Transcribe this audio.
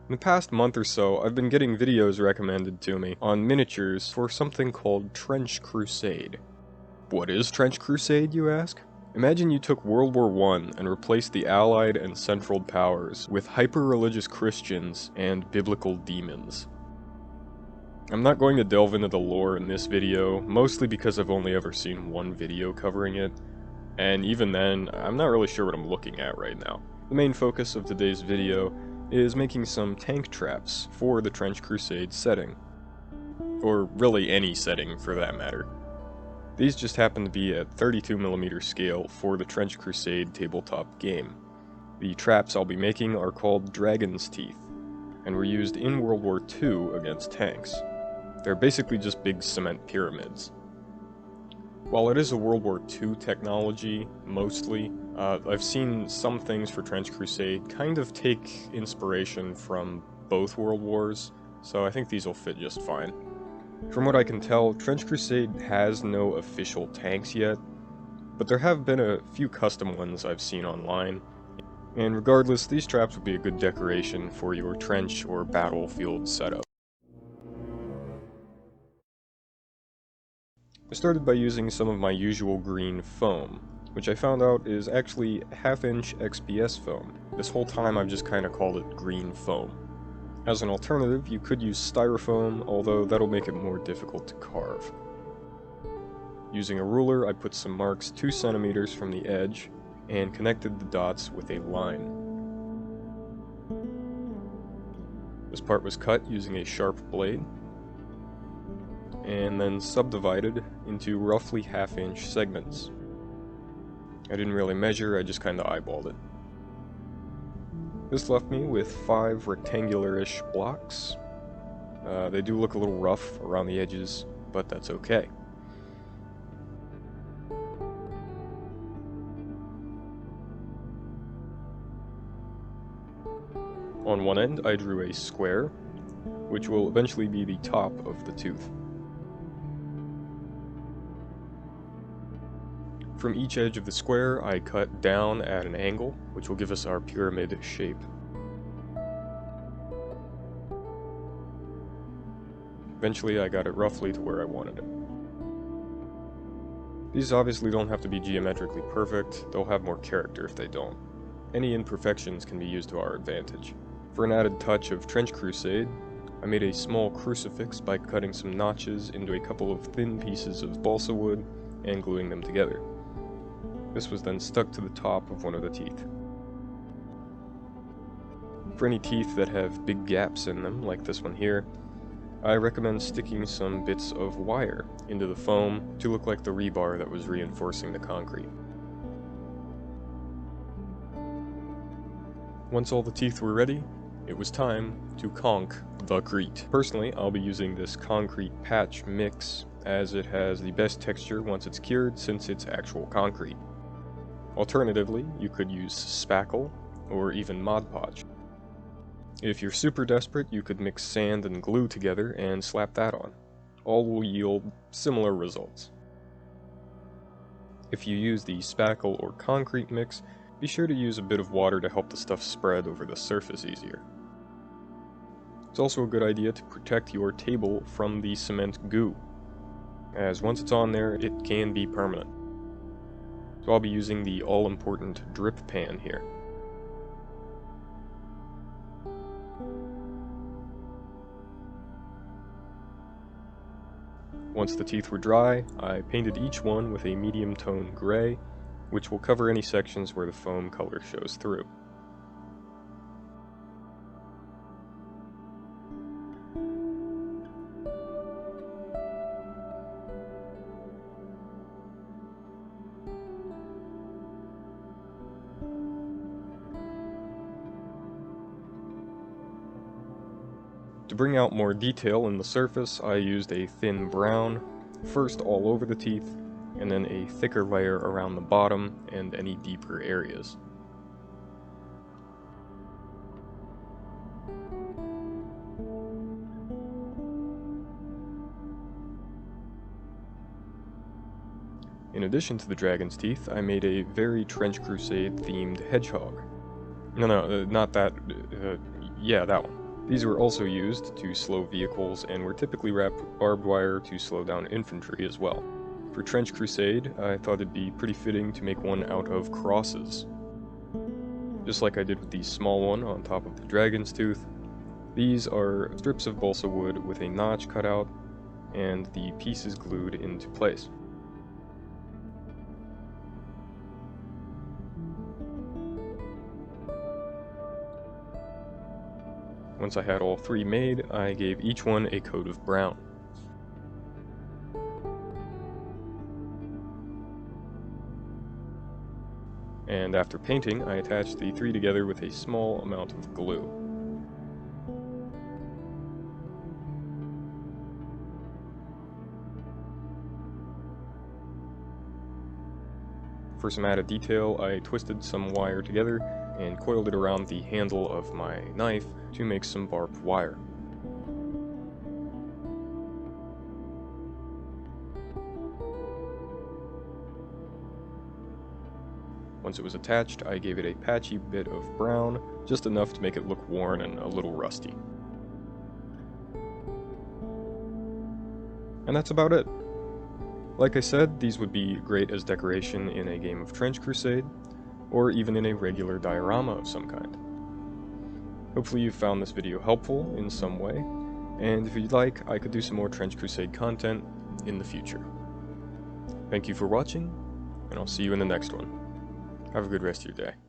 In the past month or so, I've been getting videos recommended to me on miniatures for something called Trench Crusade. What is Trench Crusade, you ask? Imagine you took World War I and replaced the Allied and Central powers with hyper-religious Christians and biblical demons. I'm not going to delve into the lore in this video, mostly because I've only ever seen one video covering it, and even then, I'm not really sure what I'm looking at right now. The main focus of today's video is making some tank traps for the Trench Crusade setting. Or really any setting for that matter. These just happen to be at 32mm scale for the Trench Crusade tabletop game. The traps I'll be making are called Dragon's Teeth, and were used in World War II against tanks. They're basically just big cement pyramids. While it is a World War II technology, mostly, I've seen some things for Trench Crusade kind of take inspiration from both World Wars, so I think these will fit just fine. From what I can tell, Trench Crusade has no official tanks yet, but there have been a few custom ones I've seen online, and regardless, these traps would be a good decoration for your trench or battlefield setup. I started by using some of my usual green foam, which I found out is actually half-inch XPS foam. This whole time I've just kinda called it green foam. As an alternative, you could use styrofoam, although that'll make it more difficult to carve. Using a ruler, I put some marks 2 centimeters from the edge, and connected the dots with a line. This part was cut using a sharp blade, and then subdivided into roughly half-inch segments. I didn't really measure, I just kinda eyeballed it. This left me with 5 rectangular-ish blocks. They do look a little rough around the edges, but that's okay. On one end, I drew a square, which will eventually be the top of the tooth. From each edge of the square, I cut down at an angle, which will give us our pyramid shape. Eventually, I got it roughly to where I wanted it. These obviously don't have to be geometrically perfect, they'll have more character if they don't. Any imperfections can be used to our advantage. For an added touch of Trench Crusade, I made a small crucifix by cutting some notches into a couple of thin pieces of balsa wood and gluing them together. This was then stuck to the top of one of the teeth. For any teeth that have big gaps in them, like this one here, I recommend sticking some bits of wire into the foam to look like the rebar that was reinforcing the concrete. Once all the teeth were ready, it was time to conk the crete. Personally, I'll be using this concrete patch mix, as it has the best texture once it's cured since it's actual concrete. Alternatively, you could use spackle, or even Mod Podge. If you're super desperate, you could mix sand and glue together and slap that on. All will yield similar results. If you use the spackle or concrete mix, be sure to use a bit of water to help the stuff spread over the surface easier. It's also a good idea to protect your table from the cement goo, as once it's on there, it can be permanent. So I'll be using the all-important drip pan here. Once the teeth were dry, I painted each one with a medium tone gray, which will cover any sections where the foam color shows through. To bring out more detail in the surface, I used a thin brown, first all over the teeth, and then a thicker layer around the bottom and any deeper areas. In addition to the dragon's teeth, I made a very Trench Crusade themed hedgehog. No, not that, yeah, that one. These were also used to slow vehicles and were typically wrapped with barbed wire to slow down infantry as well. For Trench Crusade, I thought it'd be pretty fitting to make one out of crosses. Just like I did with the small one on top of the dragon's tooth, these are strips of balsa wood with a notch cut out and the pieces glued into place. Once I had all three made, I gave each one a coat of brown. And after painting, I attached the three together with a small amount of glue. For some added detail, I twisted some wire together and coiled it around the handle of my knife to make some barbed wire. Once it was attached, I gave it a patchy bit of brown, just enough to make it look worn and a little rusty. And that's about it. Like I said, these would be great as decoration in a game of Trench Crusade, or even in a regular diorama of some kind. Hopefully you found this video helpful in some way, and if you'd like, I could do some more Trench Crusade content in the future. Thank you for watching, and I'll see you in the next one. Have a good rest of your day.